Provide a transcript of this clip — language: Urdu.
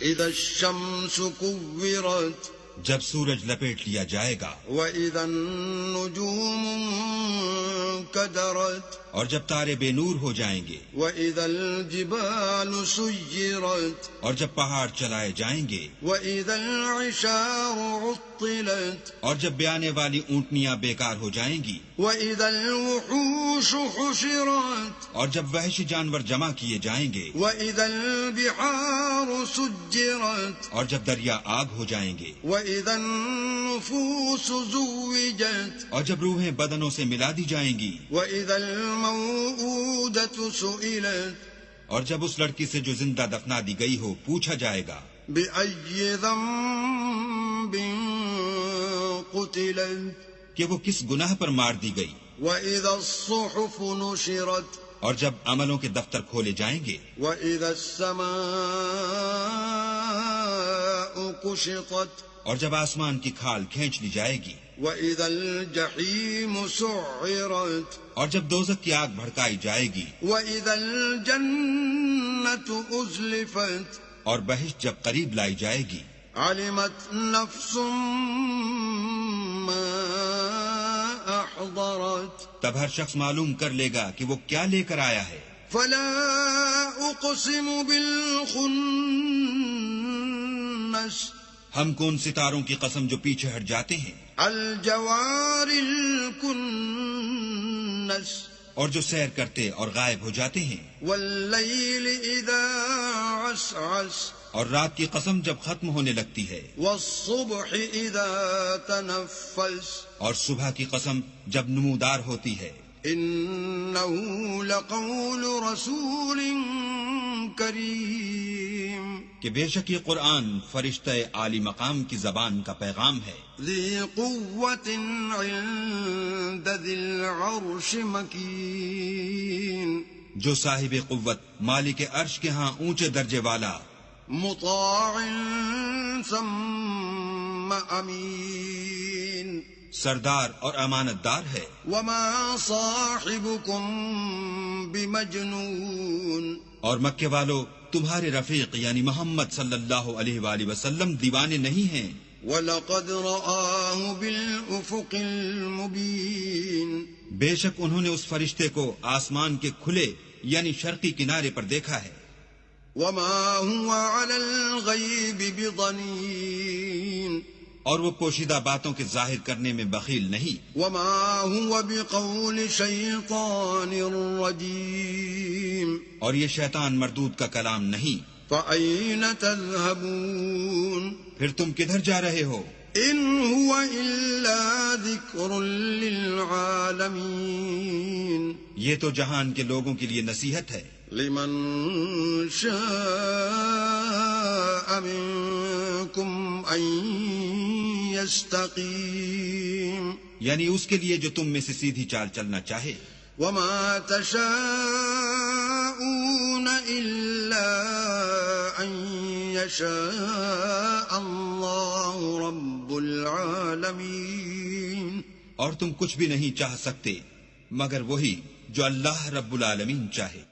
اذا الشمس كورت جب سورج لپیٹ لیا جائے گا، واذا النجوم انكدرت اور جب تارے بے نور ہو جائیں گے، واذا الجبال سيرت اور جب پہاڑ چلائے جائیں گے، واذا العشار عطلت اور جب بیانے والی اونٹنیاں بیکار ہو جائیں گی، واذا الوحوش حشرت اور جب وحشی جانور جمع کیے جائیں گے، واذا البحار سجرت اور جب دریا آگ ہو جائیں گے، واذا النفوس زوجت اور جب روحیں بدنوں سے ملا دی جائیں گی، واذا الموءودة سئلت اور جب اس لڑکی سے جو زندہ دفنا دی گئی ہو پوچھا جائے گا، بأي ذنب قتلت کہ وہ کس گناہ پر مار دی گئی، وَإِذَا الصُّحُفُ نُشِرَتْ اور جب عملوں کے دفتر کھولے جائیں گے، وَإِذَا السَّمَاءُ كُشِطَتْ اور جب آسمان کی کھال کھینچ لی جائے گی، وَإِذَا الْجَحِيمُ سُعِّرَتْ اور جب دوزخ کی آگ بھڑکائی جائے گی، وَإِذَا الْجَنَّةُ أُزْلِفَتْ اور بہشت جب قریب لائی جائے گی، عَلِمَتْ نَفْسٌ مَّا أَحْضَرَتْ تب ہر شخص معلوم کر لے گا کہ وہ کیا لے کر آیا ہے۔ فَلَا أُقْسِمُ بِالْخُنَّسِ ہم کو ان ستاروں کی قسم جو پیچھے ہٹ جاتے ہیں، الْجَوَارِ الْكُنَّسِ اور جو سیر کرتے اور غائب ہو جاتے ہیں، وَاللَّيْلِ إِذَا عَسْعَسَ اور رات کی قسم جب ختم ہونے لگتی ہے، وَالصُّبْحِ إِذَا تَنَفَّسَ اور صبح کی قسم جب نمودار ہوتی ہے۔ إِنَّهُ لَقَوْلُ رَسُولٍ كَرِيمٍ کہ بے شک یہ قرآن فرشتہ عالی مقام کی زبان کا پیغام ہے، ذِي قُوَّةٍ عِندَ ذِي الْعَرْشِ مَكِينٍ جو صاحب قوت مالک عرش کے ہاں اونچے درجے والا، مطاع ثم امین سردار اور امانت دار ہے۔ وما صاحبكم بمجنون اور مکے والو تمہارے رفیق یعنی محمد صلی اللہ علیہ وآلہ وسلم دیوانے نہیں ہیں، وَلَقَدْ رَآهُ بِالْأُفُقِ الْمُبِينِ بے شک انہوں نے اس فرشتے کو آسمان کے کھلے یعنی شرقی کنارے پر دیکھا ہے۔ وَمَا هُوَ عَلَى الْغَيْبِ بِضَنِينٍ اور وہ پوشیدہ باتوں کے ظاہر کرنے میں بخیل نہیں، وَمَا هُوَ بِقَوْلِ شَيْطَانٍ رَجِيمٍ اور یہ شیطان مردود کا کلام نہیں۔ فَأَيْنَ تَذْهَبُونَ پھر تم کدھر جا رہے ہو؟ إِنْ هُوَ إِلَّا ذِكْرٌ لِّلْعَالَمِينَ یہ تو جہان کے لوگوں کے لیے نصیحت ہے، لمن شاء منكم أن يستقيم یعنی اس کے لیے جو تم میں سے سیدھی چال چلنا چاہے۔ وما تشاءون إلا أن يشاء الله رب العالمين اور تم کچھ بھی نہیں چاہ سکتے مگر وہی جو اللہ رب العالمین چاہے۔